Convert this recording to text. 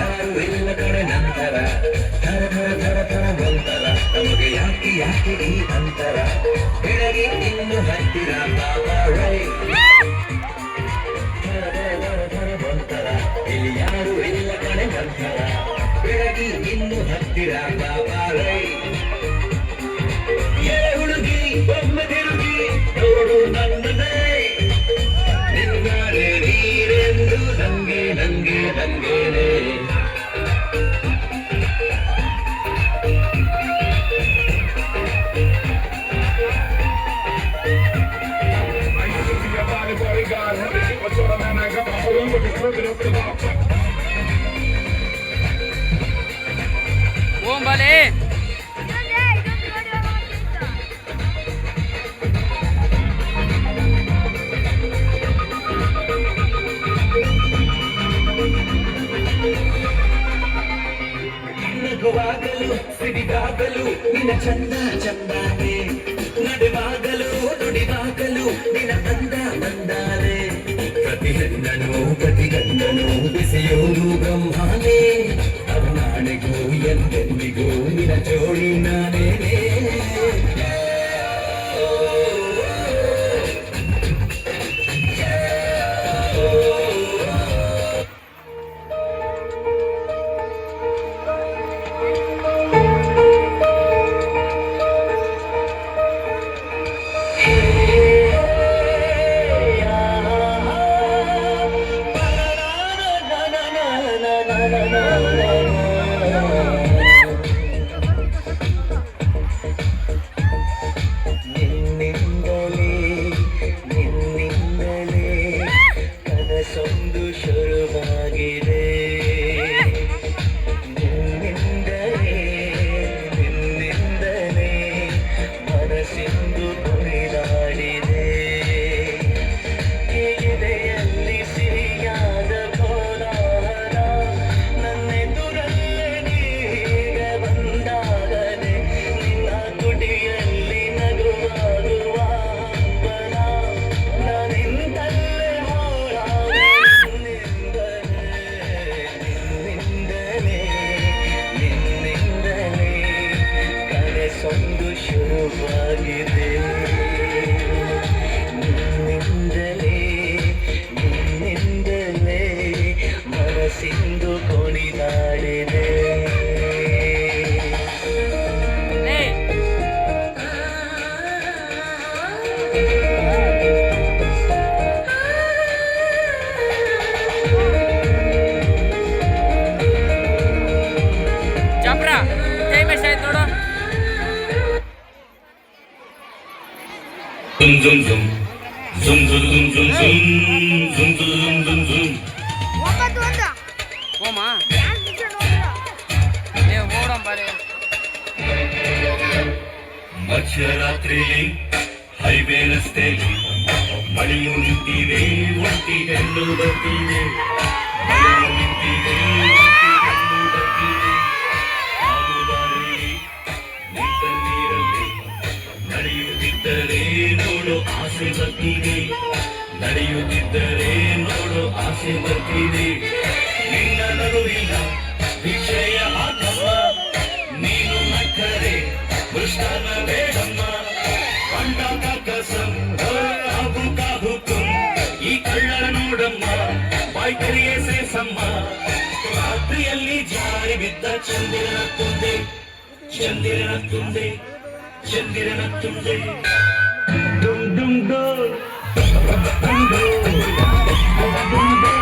ಯಾರು ಇಲ್ಲ ಕಡೆ ನಂತರ ಥರ ಥರ ಥರ ಥರ ಬಂತರ ನಮಗೆ ಯಾಕೆ ಯಾಕೆ ಈ ಅಂತರ ಬೆಳಗ್ಗೆ ಇನ್ನು ಹತ್ತಿರ ಬಾಬಾರೈ ಥರ ಥರ ಥರ ಥರ ಬಂತರ ಇಲ್ಲಿ ಯಾರು ಇಲ್ಲ ಕಡೆ ನಂತರ ಬೆಳಗ್ಗೆ ಇನ್ನು ಹತ್ತಿರ ಬಾಬಾರೈ ಹುಡುಗಿ ಒಮ್ಮೆ ತಿರುಗಿ ನೋಡು ನನ್ನನ್ನೇ ನಿನ್ನಾರೆ ನೀರೆಂದು ನಂಗೆ ನಂಗೆ ನಂಗೇನೆ ಓಂ ಬಾಲೆ ನಗುವಾಗಲು ಸಿಡಿದಾಗಲು ನಿನ್ನ ಚಂದ ಚಂದಾನೆ ನಡೆವಾಗಲು ನುಡಿವಾಗಲು ನಿನ್ನ ಅಂದ ಅಂದಾನೆ ಪ್ರತಿಗಂಧನು ಬಿಸಿಯೋದು ಬ್ರಹ್ಮಾನೇ ಅರುಣಾಣೆಗೂ ಎಂದೆಂದಿಗೂ ನಿನ್ನ ಜೋಡಿ ನಾನೇನೇ ಕನಸೊಂದು ಶುರುವಾಗಿದೆ ನಿನ್ನಿಂದಲೇ ಮನಸ್ಸಿಂದು ಕುಣಿದಾಡಿದೆ ಎದೆಯಲ್ಲಿ ಸಿಹಿಯಾದ ಕೋಲಾಹಲ ನನ್ನೆದುರಲ್ಲೇ ನೀಗ ಬಂದಾಗಲೇ ನಿನ್ನ ತುಟಿಯಲ್ಲಿ ನಗುವಾಗುವ ಹಂಬಲ ನಾನಿಂದಲೇ ನಿನ್ನಿಂದಲೇ ಕನಸೊಂದು ಶುರುವಾಗಿದೆ ನಿನ್ನಿಂದಲೇ ಮನಸ್ಸಿಂದು ಕುಣಿದಾಡಿದೆ ಚಪ್ರ ಕೈ ಮೆಸ್ ಆಯ್ತು ನೋಡು zum zum zum zum zum zum zum zum zum zum zum zum ಓಮಾ ಏ ಓಡಂ ಬಾರೆ ಮಧ್ಯರಾತ್ರಿಲಿ ಹೈವೇ ರಸ್ತೆಲಿ ಮಳೆಯು ನಿಂತಿದೆ ಒಂಟಿ ಹೆಣ್ಣು ಬರ್ತಿದೆ ಮಳೆಯು ನಿಂತಿದೆ ಒಂಟಿ ಹೆಣ್ಣು ಬರ್ತಿದೆ ಆಗು ದಾರಿಲಿ ನಿಂತ ನೀರಲ್ಲಿ ನಡೆಯುತ್ತಿದ್ದರೆ ನೋಡು ಆಸೆ ಬರ್ತಿದೆ ನಡೆಯುತ್ತಿದ್ದರೆ ನೋಡು ಆಸೆ ಬರ್ತಿದೆ ನಿನ್ನ ನಗುವಿನ ವಿಷಯ ಹಾಕಮ್ಮ ನೀನು ನಕ್ಕರೆ ಮೃಷ್ಟನ ಬೇಡಮ್ಮ ಕಂಡಾಗ ಕಸಂ ಹಾಗೂ ಕಾಹುಕುಂ ಈ ಕಳ್ಳರ ನೋಡಮ್ಮ ಬಾಯ್ ತೆರಿಗೆ ಸೇಸಮ್ಮ ರಾತ್ರಿಯಲ್ಲಿ ಜಾರಿ ಬಿದ್ದ ಚಂದಿರನ ತುಂದೆ ಚಂದಿರನ ತುಂದೆ ಚಂದಿರನ ತುಂದೆ ಡುಂ ಡುಂ ಡೋ ಡುಂ ಡೋ ಡುಂ ಡೋ